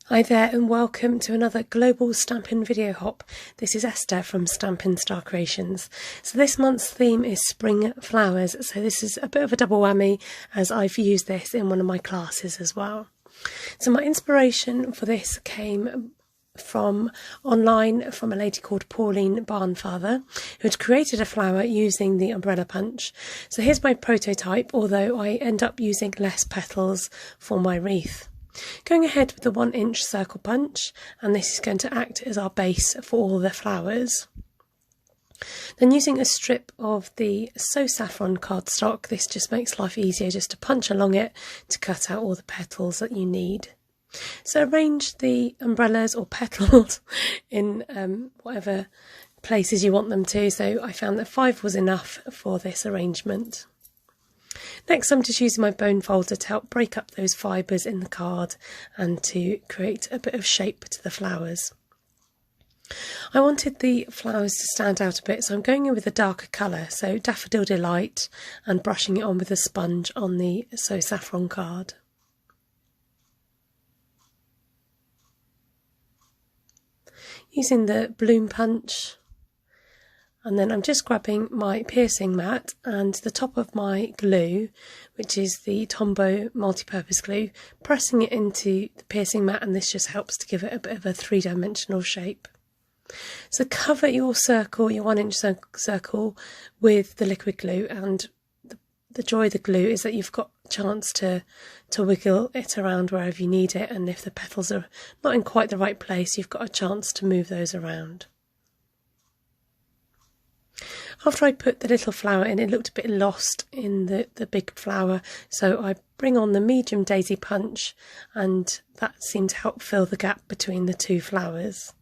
Hi there and welcome to another global stampin video hop. This is Esther from Stampinstarcreations. So this month's theme is spring flowers, so this is a bit of a double whammy as I've used this in one of my classes as well. So my inspiration for this came from online from a lady called Pauline Barnfather, who had created a flower using the umbrella punch. So here's my prototype, although I end up using less petals for my wreath. Going ahead with the 1-inch circle punch, and this is going to act as our base for all the flowers. Then using a strip of the So Saffron cardstock, this just makes life easier just to punch along it to cut out all the petals that you need. So arrange the umbrellas or petals in whatever places you want them to, so I found that 5 was enough for this arrangement. Next, I'm just using my bone folder to help break up those fibres in the card and to create a bit of shape to the flowers. I wanted the flowers to stand out a bit, so I'm going in with a darker colour, so Daffodil Delight, and brushing it on with a sponge on the So Saffron card. Using the bloom punch. And then I'm just grabbing my piercing mat and the top of my glue, which is the Tombow multi-purpose glue, pressing it into the piercing mat, and this just helps to give it a bit of a three-dimensional shape. So cover your circle, your 1-inch circle, with the liquid glue, and the joy of the glue is that you've got a chance to wiggle it around wherever you need it, and if the petals are not in quite the right place, you've got a chance to move those around. After I put the little flower in, it looked a bit lost in the big flower, so I bring on the medium daisy punch, and that seemed to help fill the gap between the two flowers.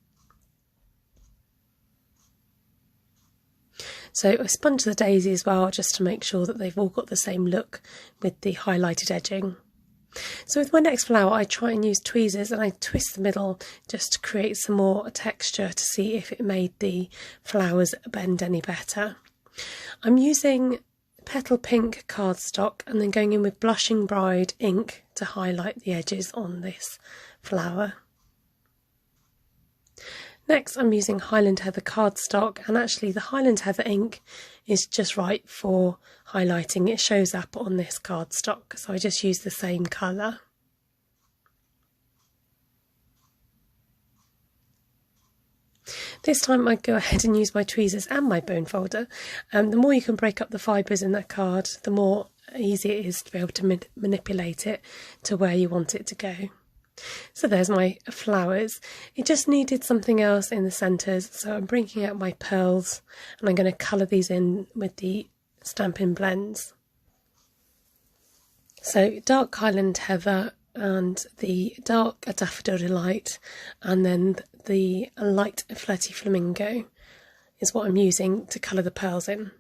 So I sponge the daisy as well, just to make sure that they've all got the same look with the highlighted edging. So with my next flower, I try and use tweezers and I twist the middle just to create some more texture to see if it made the flowers bend any better. I'm using Petal Pink cardstock and then going in with Blushing Bride ink to highlight the edges on this flower. Next, I'm using Highland Heather cardstock, and actually the Highland Heather ink is just right for highlighting. It shows up on this cardstock, so I just use the same colour. This time I go ahead and use my tweezers and my bone folder. The more you can break up the fibres in that card, the more easy it is to be able to manipulate it to where you want it to go. So there's my flowers. It just needed something else in the centres, so I'm bringing out my pearls and I'm going to colour these in with the Stampin' blends. So dark Highland Heather and the dark Daffodil Delight, and then the light Flirty Flamingo is what I'm using to colour the pearls in.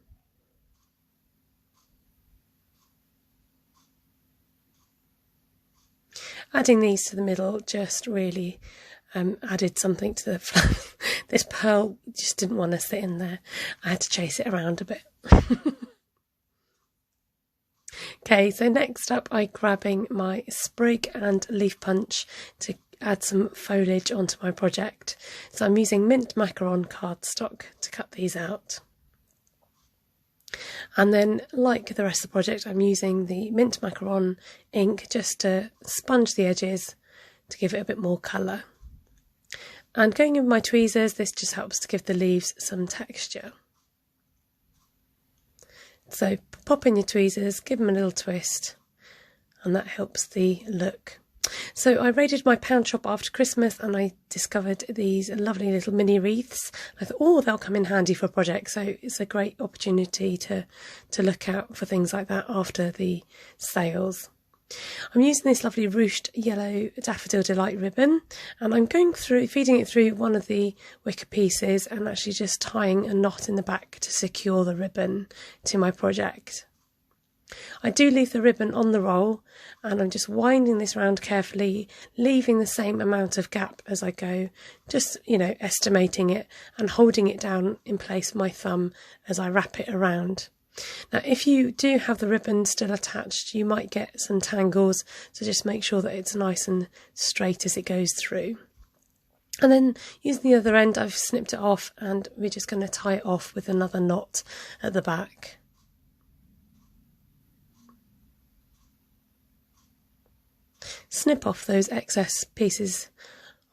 Adding these to the middle just really added something to the flower. This pearl just didn't want to sit in there. I had to chase it around a bit. Okay, so next up I'm grabbing my sprig and leaf punch to add some foliage onto my project. So I'm using mint macaron cardstock to cut these out. And then, like the rest of the project, I'm using the mint macaron ink just to sponge the edges to give it a bit more colour. And going in with my tweezers, this just helps to give the leaves some texture. So pop in your tweezers, give them a little twist, and that helps the look. So I raided my pound shop after Christmas and I discovered these lovely little mini wreaths. I thought, oh, they'll come in handy for a project, so it's a great opportunity to look out for things like that after the sales. I'm using this lovely ruched yellow Daffodil Delight ribbon, and I'm going through, feeding it through one of the wicker pieces and actually just tying a knot in the back to secure the ribbon to my project. I do leave the ribbon on the roll, and I'm just winding this round carefully, leaving the same amount of gap as I go, just, estimating it and holding it down in place with my thumb as I wrap it around. Now if you do have the ribbon still attached, you might get some tangles, so just make sure that it's nice and straight as it goes through. And then using the other end, I've snipped it off and we're just going to tie it off with another knot at the back. Snip off those excess pieces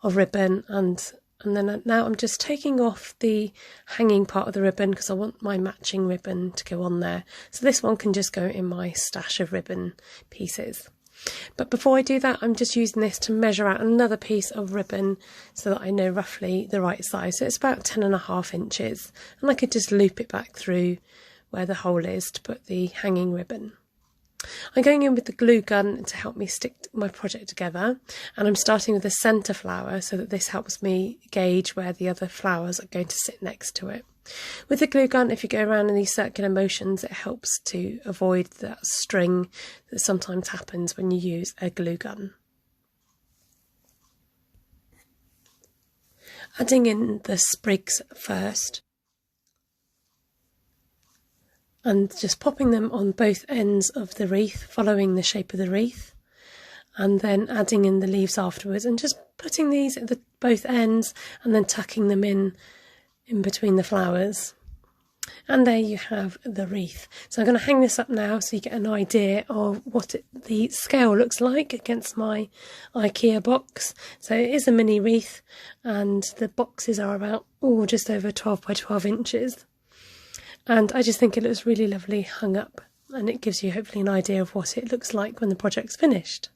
of ribbon and then now I'm just taking off the hanging part of the ribbon because I want my matching ribbon to go on there. So this one can just go in my stash of ribbon pieces. But before I do that, I'm just using this to measure out another piece of ribbon so that I know roughly the right size. So it's about 10.5 inches, and I could just loop it back through where the hole is to put the hanging ribbon. I'm going in with the glue gun to help me stick my project together, and I'm starting with the centre flower so that this helps me gauge where the other flowers are going to sit next to it. With the glue gun, if you go around in these circular motions, it helps to avoid that string that sometimes happens when you use a glue gun. Adding in the sprigs first, and just popping them on both ends of the wreath, following the shape of the wreath, and then adding in the leaves afterwards, and just putting these at both ends and then tucking them in between the flowers. And there you have the wreath. So I'm going to hang this up now so you get an idea of what the scale looks like against my IKEA box. So it is a mini wreath, and the boxes are about just over 12 by 12 inches. And I just think it looks really lovely hung up, and it gives you hopefully an idea of what it looks like when the project's finished.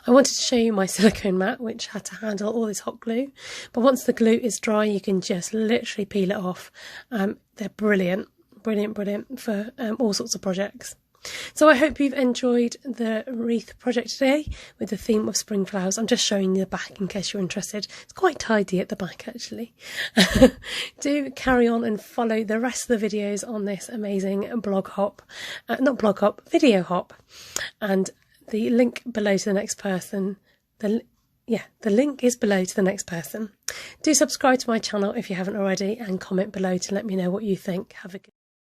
I wanted to show you my silicone mat, which had to handle all this hot glue, but once the glue is dry you can just literally peel it off. They're brilliant for all sorts of projects. So I hope you've enjoyed the wreath project today with the theme of spring flowers. I'm just showing you the back in case you're interested. It's quite tidy at the back actually. Do carry on and follow the rest of the videos on this amazing video hop, and the link below to the next person. The link is below to the next person. Do subscribe to my channel if you haven't already, and comment below to let me know what you think. Have a good